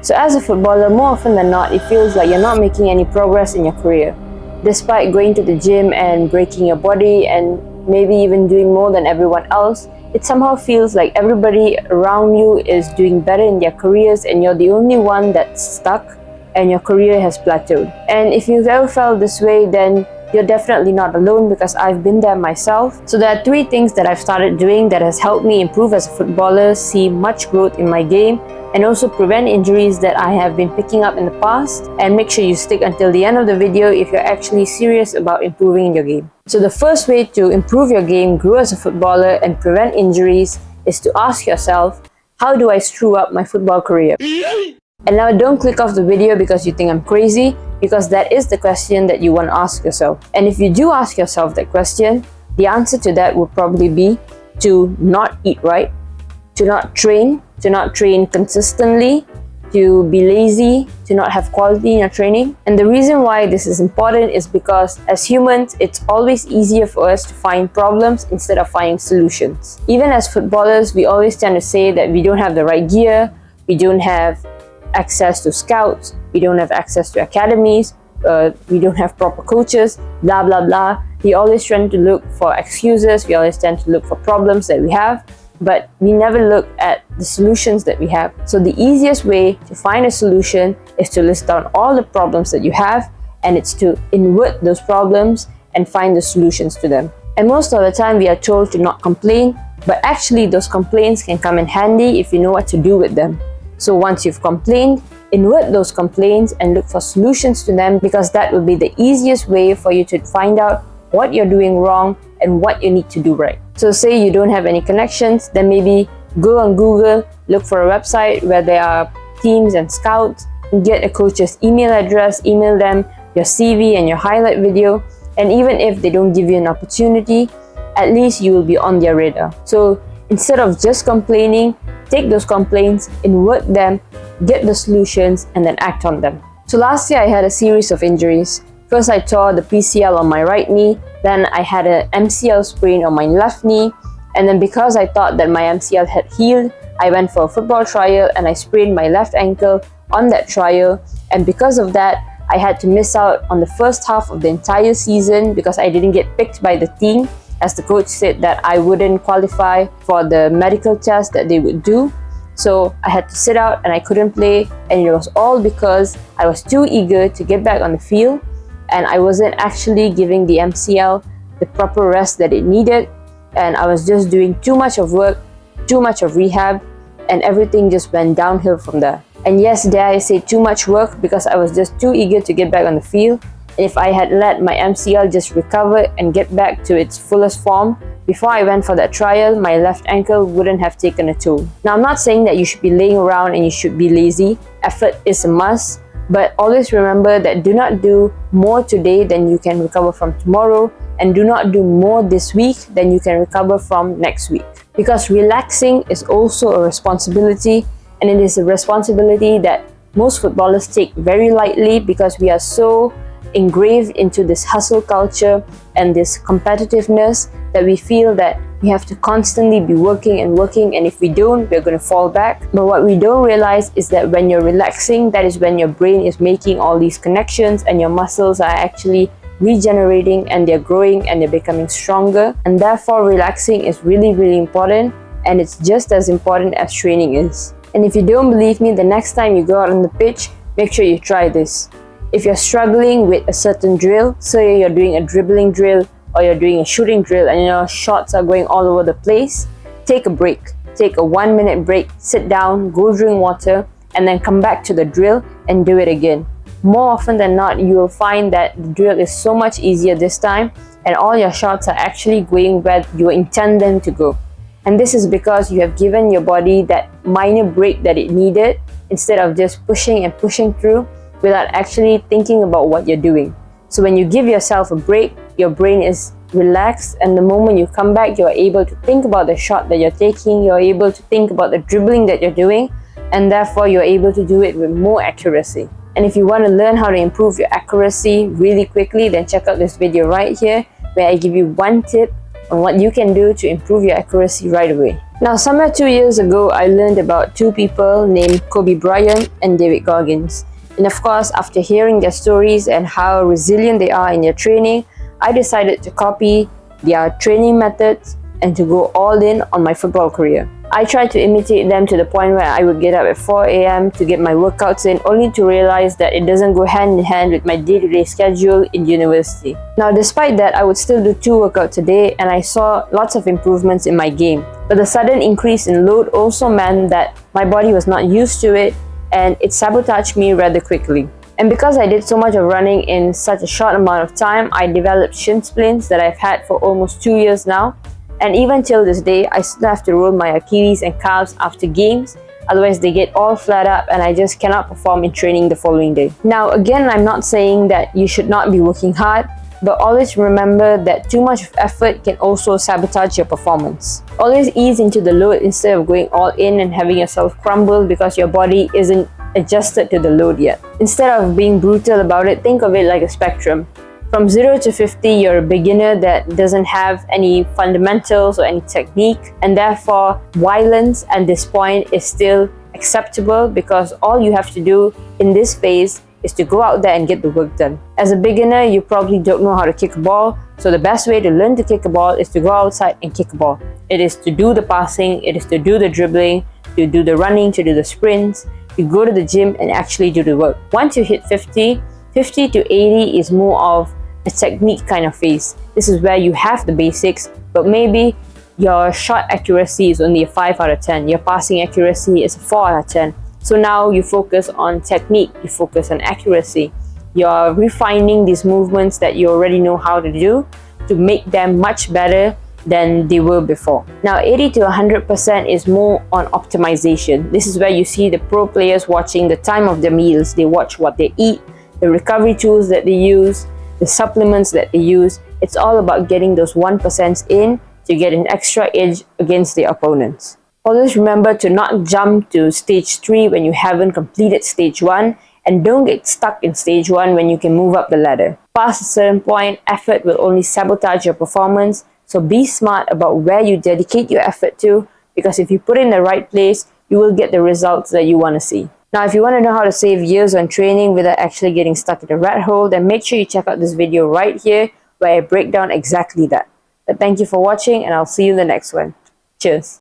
So as a footballer, more often than not, it feels like you're not making any progress in your career. Despite going to the gym and breaking your body and maybe even doing more than everyone else, it somehow feels like everybody around you is doing better in their careers and you're the only one that's stuck and your career has plateaued. And if you've ever felt this way, then you're definitely not alone, because I've been there myself. So there are 3 things that I've started doing that has helped me improve as a footballer, see much growth in my game, and also prevent injuries that I have been picking up in the past. And make sure you stick until the end of the video if you're actually serious about improving in your game. So the first way to improve your game, grow as a footballer, and prevent injuries is to ask yourself, how do I screw up my football career? And now don't click off the video because you think I'm crazy, because that is the question that you want to ask yourself. And if you do ask yourself that question, the answer to that would probably be to not eat right, to not train consistently, to be lazy, to not have quality in your training. And the reason why this is important is because as humans, it's always easier for us to find problems instead of finding solutions. Even as footballers, we always tend to say that we don't have the right gear, we don't have access to scouts, we don't have access to academies, we don't have proper coaches, blah blah blah. We always tend to look for excuses, we always tend to look for problems that we have, but we never look at the solutions that we have. So the easiest way to find a solution is to list down all the problems that you have, and it's to invert those problems and find the solutions to them. And most of the time we are told to not complain, but actually those complaints can come in handy if you know what to do with them. So once you've complained, invert those complaints and look for solutions to them, because that will be the easiest way for you to find out what you're doing wrong and what you need to do right. So say you don't have any connections, then maybe go on Google, look for a website where there are teams and scouts, get a coach's email address, email them your CV and your highlight video, and even if they don't give you an opportunity, at least you will be on their radar. So instead of just complaining, take those complaints, invert them, get the solutions, and then act on them. So last year I had a series of injuries. First I tore the PCL on my right knee, then I had an MCL sprain on my left knee, and then because I thought that my MCL had healed, I went for a football trial and I sprained my left ankle on that trial, and because of that, I had to miss out on the first half of the entire season because I didn't get picked by the team, as the coach said that I wouldn't qualify for the medical test that they would do. So I had to sit out and I couldn't play, and it was all because I was too eager to get back on the field and I wasn't actually giving the MCL the proper rest that it needed, and I was just doing too much of work, too much of rehab, and everything just went downhill from there. And yes, dare I say too much work, because I was just too eager to get back on the field. And if I had let my MCL just recover and get back to its fullest form before I went for that trial, my left ankle wouldn't have taken a toll. Now, I'm not saying that you should be laying around and you should be lazy. Effort is a must, but always remember that do not do more today than you can recover from tomorrow, and do not do more this week than you can recover from next week. Because relaxing is also a responsibility, and it is a responsibility that most footballers take very lightly, because we are so engraved into this hustle culture and this competitiveness that we feel that we have to constantly be working, and if we don't, we're going to fall back. But what we don't realize is that when you're relaxing, that is when your brain is making all these connections and your muscles are actually regenerating and they're growing and they're becoming stronger. And therefore relaxing is really, really important, and it's just as important as training is. And if you don't believe me, the next time you go out on the pitch, make sure you try this. If you're struggling with a certain drill, say you're doing a dribbling drill or you're doing a shooting drill and your shots are going all over the place, take a break. Take a 1-minute break, sit down, go drink water, and then come back to the drill and do it again. More often than not, you will find that the drill is so much easier this time, and all your shots are actually going where you intend them to go. And this is because you have given your body that minor break that it needed, instead of just pushing and pushing through without actually thinking about what you're doing. So when you give yourself a break, your brain is relaxed, and the moment you come back, you're able to think about the shot that you're taking, you're able to think about the dribbling that you're doing, and therefore you're able to do it with more accuracy. And if you want to learn how to improve your accuracy really quickly, then check out this video right here, where I give you one tip on what you can do to improve your accuracy right away. Now, somewhere 2 years ago, I learned about two people named Kobe Bryant and David Goggins. And of course, after hearing their stories and how resilient they are in their training, I decided to copy their training methods and to go all in on my football career. I tried to imitate them to the point where I would get up at 4 a.m. to get my workouts in, only to realize that it doesn't go hand in hand with my day-to-day schedule in university. Now, despite that, I would still do 2 workouts a day, and I saw lots of improvements in my game. But the sudden increase in load also meant that my body was not used to it, and it sabotaged me rather quickly. And because I did so much of running in such a short amount of time, I developed shin splints that I've had for almost 2 years now. And even till this day, I still have to roll my Achilles and calves after games, otherwise they get all flat up and I just cannot perform in training the following day. Now again, I'm not saying that you should not be working hard, but always remember that too much of effort can also sabotage your performance. Always ease into the load instead of going all in and having yourself crumble because your body isn't adjusted to the load yet. Instead of being brutal about it, think of it like a spectrum. From 0 to 50, you're a beginner that doesn't have any fundamentals or any technique, and therefore violence at this point is still acceptable because all you have to do in this phase is to go out there and get the work done. As a beginner, you probably don't know how to kick a ball, so the best way to learn to kick a ball is to go outside and kick a ball. It is to do the passing, it is to do the dribbling, to do the running, to do the sprints, to go to the gym and actually do the work. Once you hit 50 to 80 is more of a technique kind of phase. This is where you have the basics, but maybe your shot accuracy is only a 5 out of 10. Your passing accuracy is a 4 out of 10. So now you focus on technique, you focus on accuracy. You're refining these movements that you already know how to do to make them much better than they were before. Now 80 to 100% is more on optimization. This is where you see the pro players watching the time of their meals. They watch what they eat, the recovery tools that they use, the supplements that they use. It's all about getting those 1% in to get an extra edge against the opponents. Always remember to not jump to stage 3 when you haven't completed stage 1, and don't get stuck in stage 1 when you can move up the ladder. Past a certain point, effort will only sabotage your performance, so be smart about where you dedicate your effort to, because if you put it in the right place, you will get the results that you want to see. Now, if you want to know how to save years on training without actually getting stuck in a rat hole, then make sure you check out this video right here where I break down exactly that. But thank you for watching, and I'll see you in the next one. Cheers.